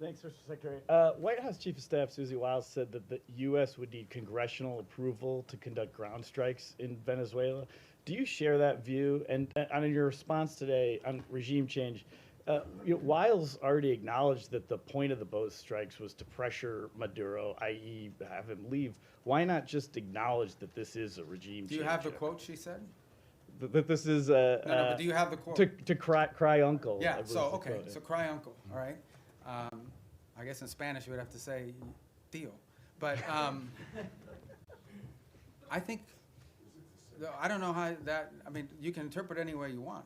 Thanks, Mr. Secretary. White House Chief of Staff Susie Wiles said that the U.S. would need congressional approval to conduct ground strikes in Venezuela. Do you share that view? And on your response today on regime change, Wiles already acknowledged that the point of the boat strikes was to pressure Maduro, i.e., have him leave. Why not just acknowledge that this is a regime change? Do you have the quote she said? That this is No, but do you have the quote? to cry uncle. Yeah, I believe so, is the okay, quote. so cry uncle, all right? I guess in Spanish you would have to say tío. But I think, I don't know how that, I mean, you can interpret any way you want.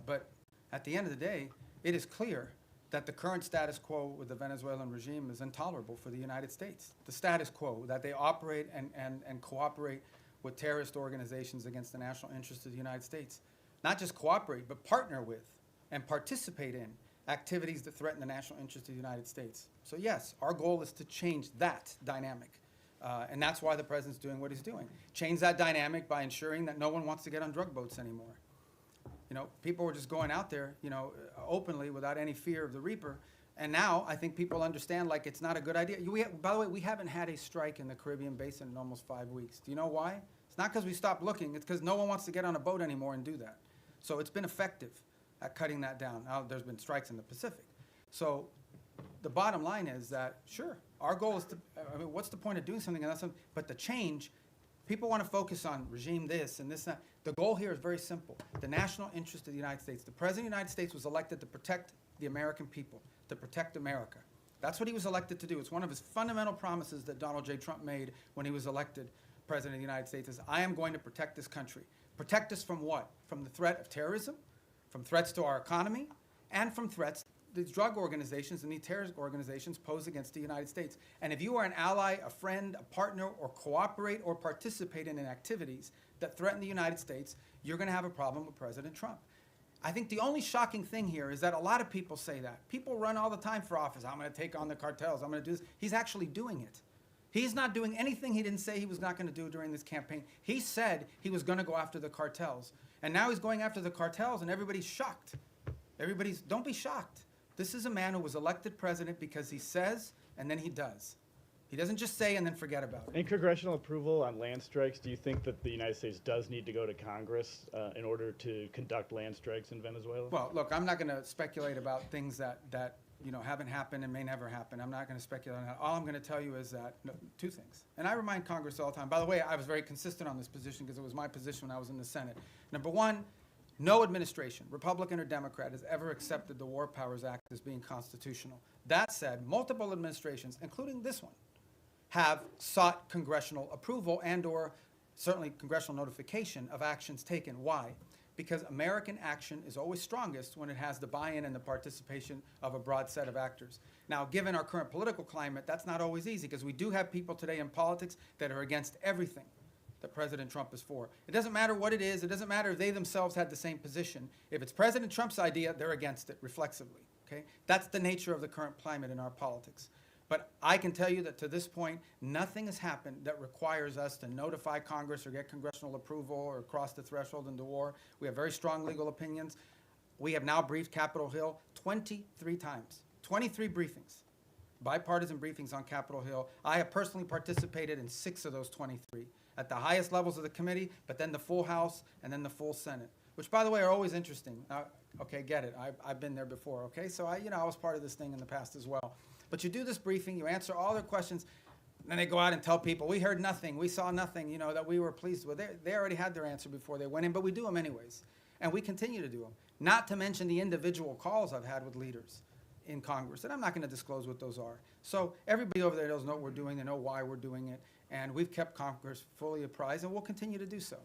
But at the end of the day, it is clear that the current status quo with the Venezuelan regime is intolerable for the United States. The status quo, that they operate and cooperate with terrorist organizations against the national interests of the United States. Not just cooperate, but partner with and participate in activities that threaten the national interests of the United States. So yes, our goal is to change that dynamic. And that's why the president's doing what he's doing. Change that dynamic by ensuring that no one wants to get on drug boats anymore. You know, people were just going out there, you know, openly without any fear of the reaper. And now I think people understand, like, it's not a good idea. By the way, we haven't had a strike in the Caribbean basin in almost 5 weeks. Do you know why? It's not because we stopped looking. It's because no one wants to get on a boat anymore and do that. So it's been effective at cutting that down. Now, there's been strikes in the Pacific. So the bottom line is that, sure, our goal is to, I mean, what's the point of doing something? But the change, people want to focus on regime this and this and that. The goal here is very simple. The national interest of the United States. The President of the United States was elected to protect the American people, to protect America. That's what he was elected to do. It's one of his fundamental promises that Donald J. Trump made when he was elected President of the United States is, I am going to protect this country. Protect us from what? From the threat of terrorism, from threats to our economy, and from threats these drug organizations and these terrorist organizations pose against the United States. And if you are an ally, a friend, a partner, or cooperate or participate in activities that threaten the United States, you're going to have a problem with President Trump. I think the only shocking thing here is that a lot of people say that. People run all the time for office. I'm going to take on the cartels. I'm going to do this. He's actually doing it. He's not doing anything he didn't say he was not going to do during this campaign. He said he was going to go after the cartels. And now he's going after the cartels, and everybody's shocked. Don't be shocked. This is a man who was elected president because he says and then he does. He doesn't just say and then forget about it. In congressional approval on land strikes, do you think that the United States does need to go to Congress in order to conduct land strikes in Venezuela? Well, look, I'm not going to speculate about things that you know, haven't happened and may never happen. I'm not going to speculate on that. All I'm going to tell you is that, no, two things. And I remind Congress all the time. By the way, I was very consistent on this position because it was my position when I was in the Senate. Number one, no administration, Republican or Democrat, has ever accepted the War Powers Act as being constitutional. That said, multiple administrations, including this one, have sought congressional approval and or certainly congressional notification of actions taken. Why? Because American action is always strongest when it has the buy-in and the participation of a broad set of actors. Now, given our current political climate, that's not always easy because we do have people today in politics that are against everything that President Trump is for. It doesn't matter what it is. It doesn't matter if they themselves had the same position. If it's President Trump's idea, they're against it reflexively. Okay? That's the nature of the current climate in our politics. But I can tell you that to this point, nothing has happened that requires us to notify Congress or get congressional approval or cross the threshold into war. We have very strong legal opinions. We have now briefed Capitol Hill 23 times, 23 briefings, bipartisan briefings on Capitol Hill. I have personally participated in 6 of those 23 at the highest levels of the committee, but then the full House and then the full Senate, which, by the way, are always interesting. Okay, get it. I've been there before, okay? So, I was part of this thing in the past as well. But you do this briefing, you answer all their questions, and then they go out and tell people, we heard nothing, we saw nothing, that we were pleased with. They already had their answer before they went in, but we do them anyways. And we continue to do them. Not to mention the individual calls I've had with leaders in Congress, and I'm not going to disclose what those are. So everybody over there knows what we're doing, they know why we're doing it, and we've kept Congress fully apprised, and we'll continue to do so.